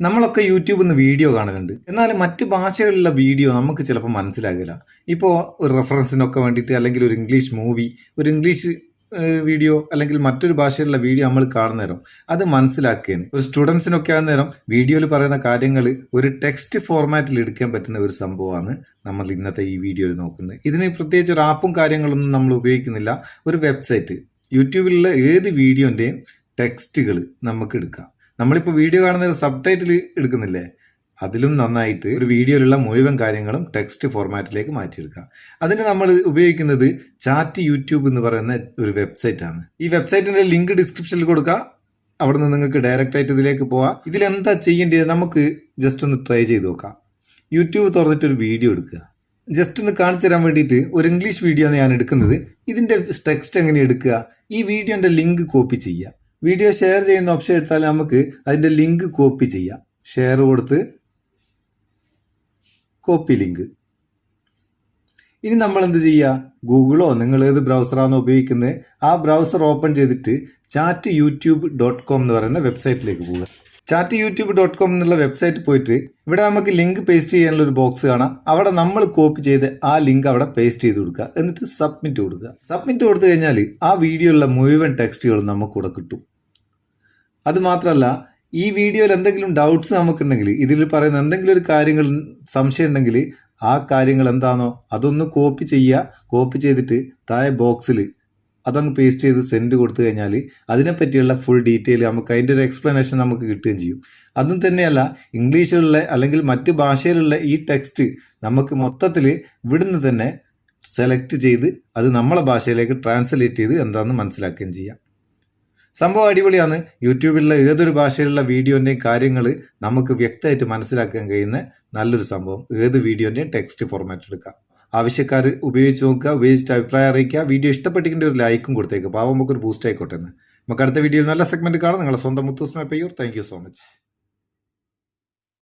നമ്മളൊക്കെ യൂട്യൂബിൽ നിന്ന് വീഡിയോ കാണലുണ്ട്. എന്നാൽ മറ്റ് ഭാഷകളിലുള്ള വീഡിയോ നമുക്ക് ചിലപ്പോൾ മനസ്സിലാകില്ല. ഇപ്പോൾ ഒരു റെഫറൻസിനൊക്കെ വേണ്ടിയിട്ട് അല്ലെങ്കിൽ ഒരു ഇംഗ്ലീഷ് മൂവി, ഒരു ഇംഗ്ലീഷ് വീഡിയോ അല്ലെങ്കിൽ മറ്റൊരു ഭാഷയിലുള്ള വീഡിയോ നമ്മൾ കാണുന്ന നേരം അത് മനസ്സിലാക്കിയതിന് ഒരു സ്റ്റുഡൻസിനൊക്കെ ആകുന്ന നേരം വീഡിയോയിൽ പറയുന്ന കാര്യങ്ങൾ ഒരു ടെക്സ്റ്റ് ഫോർമാറ്റിൽ എടുക്കാൻ പറ്റുന്ന ഒരു സംഭവമാണ് നമ്മൾ ഇന്നത്തെ ഈ വീഡിയോയിൽ നോക്കുന്നത്. ഇതിന് പ്രത്യേകിച്ച് ഒരു ആപ്പും കാര്യങ്ങളൊന്നും നമ്മൾ ഉപയോഗിക്കുന്നില്ല. ഒരു വെബ്സൈറ്റ്, യൂട്യൂബിലുള്ള ഏത് വീഡിയോൻ്റെയും ടെക്സ്റ്റുകൾ നമുക്ക് എടുക്കാം. നമ്മളിപ്പോൾ വീഡിയോ കാണുന്ന സബ് ടൈറ്റിൽ എടുക്കുന്നില്ലേ, അതിലും നന്നായിട്ട് ഒരു വീഡിയോയിലുള്ള മുഴുവൻ കാര്യങ്ങളും ടെക്സ്റ്റ് ഫോർമാറ്റിലേക്ക് മാറ്റിയെടുക്കാം. അതിന് നമ്മൾ ഉപയോഗിക്കുന്നത് ചാറ്റ് യൂട്യൂബ് എന്ന് പറയുന്ന ഒരു വെബ്സൈറ്റ് ആണ്. ഈ വെബ്സൈറ്റിന്റെ ലിങ്ക് ഡിസ്ക്രിപ്ഷനിൽ കൊടുക്കുക. അവിടെ നിന്ന് നിങ്ങൾക്ക് ഡയറക്റ്റ് ആയിട്ട് ഇതിലേക്ക് പോവാം. ഇതിലെന്താ ചെയ്യേണ്ടത് നമുക്ക് ജസ്റ്റ് ഒന്ന് ട്രൈ ചെയ്ത് നോക്കാം. യൂട്യൂബ് തുറന്നിട്ട് ഒരു വീഡിയോ എടുക്കുക. ജസ്റ്റ് ഒന്ന് കാണിച്ചു തരാൻ വേണ്ടിയിട്ട് ഒരു ഇംഗ്ലീഷ് വീഡിയോ ആണ് ഞാൻ എടുക്കുന്നത്. ഇതിന്റെ ടെക്സ്റ്റ് എങ്ങനെ എടുക്കുക? ഈ വീഡിയോന്റെ ലിങ്ക് കോപ്പി ചെയ്യുക. വീഡിയോ ഷെയർ ചെയ്യുന്ന ഓപ്ഷൻ എടുത്താൽ നമുക്ക് അതിന്റെ ലിങ്ക് കോപ്പി ചെയ്യാം. ഷെയർ കൊടുത്ത് കോപ്പി ലിങ്ക്. ഇനി നമ്മൾ എന്ത് ചെയ്യുക? ഗൂഗിളോ നിങ്ങൾ ഏത് ബ്രൗസറാണോ ഉപയോഗിക്കുന്നത് ആ ബ്രൗസർ ഓപ്പൺ ചെയ്തിട്ട് chatyoutube.com എന്ന് പറയുന്ന വെബ്സൈറ്റിലേക്ക് പോവുക. chatyoutube.com എന്നുള്ള വെബ്സൈറ്റ് പോയിട്ട് ഇവിടെ നമുക്ക് ലിങ്ക് പേസ്റ്റ് ചെയ്യാനുള്ള ഒരു ബോക്സ് കാണാം. അവിടെ നമ്മൾ കോപ്പി ചെയ്ത് ആ ലിങ്ക് അവിടെ പേസ്റ്റ് ചെയ്ത് കൊടുക്കുക. എന്നിട്ട് സബ്മിറ്റ് കൊടുക്കുക. സബ്മിറ്റ് കൊടുത്തു കഴിഞ്ഞാൽ ആ വീഡിയോയിലുള്ള മുഴുവൻ ടെക്സ്റ്റുകളും നമുക്കിവിടെ കിട്ടും. അത് മാത്രമല്ല, ഈ വീഡിയോയിൽ എന്തെങ്കിലും ഡൗട്ട്സ് നമുക്കുണ്ടെങ്കിൽ, ഇതിൽ പറയുന്ന എന്തെങ്കിലും ഒരു കാര്യങ്ങൾ സംശയം ഉണ്ടെങ്കിൽ ആ കാര്യങ്ങൾ എന്താണോ അതൊന്ന് കോപ്പി ചെയ്യുക. കോപ്പി ചെയ്തിട്ട് താഴെ ബോക്സിൽ അതങ്ങ് പേസ്റ്റ് ചെയ്ത് സെൻഡ് കൊടുത്തു കഴിഞ്ഞാൽ അതിനെപ്പറ്റിയുള്ള ഫുൾ ഡീറ്റെയിൽ നമുക്ക് അതിൻ്റെ ഒരു എക്സ്പ്ലനേഷൻ നമുക്ക് കിട്ടുകയും ചെയ്യും. അതും തന്നെയല്ല, ഇംഗ്ലീഷിലുള്ള അല്ലെങ്കിൽ മറ്റ് ഭാഷയിലുള്ള ഈ ടെക്സ്റ്റ് നമുക്ക് മൊത്തത്തിൽ ഇവിടുന്ന് തന്നെ സെലക്ട് ചെയ്ത് അത് നമ്മളെ ഭാഷയിലേക്ക് ട്രാൻസ്ലേറ്റ് ചെയ്ത് എന്താണെന്ന് മനസ്സിലാക്കുകയും ചെയ്യാം. സംഭവം അടിപൊളിയാണ്. യൂട്യൂബിലുള്ള ഏതൊരു ഭാഷയിലുള്ള വീഡിയോൻ്റെയും കാര്യങ്ങൾ നമുക്ക് വ്യക്തമായിട്ട് മനസ്സിലാക്കാൻ കഴിയുന്ന നല്ലൊരു സംഭവം. ഏത് വീഡിയോൻ്റെയും ടെക്സ്റ്റ് ഫോർമാറ്റ് എടുക്കാം. ആവശ്യക്കാർ ഉപയോഗിച്ച് നോക്കുക, ഉപയോഗിച്ചിട്ട് അഭിപ്രായം അറിയിക്കുക. വീഡിയോ ഇഷ്ടപ്പെട്ടിട്ടുണ്ട് ഒരു ലൈക്കും കൊടുത്തേക്ക്. പാവം നമുക്കൊരു ബൂസ്റ്റ് ആയിക്കോട്ടെ എന്ന്. നമുക്ക് അടുത്ത വീഡിയോയിൽ നല്ല സെഗ്മെന്റ് കാണാം. നിങ്ങളെ സ്വന്തം Muthoos Meppayur. Thank you so much.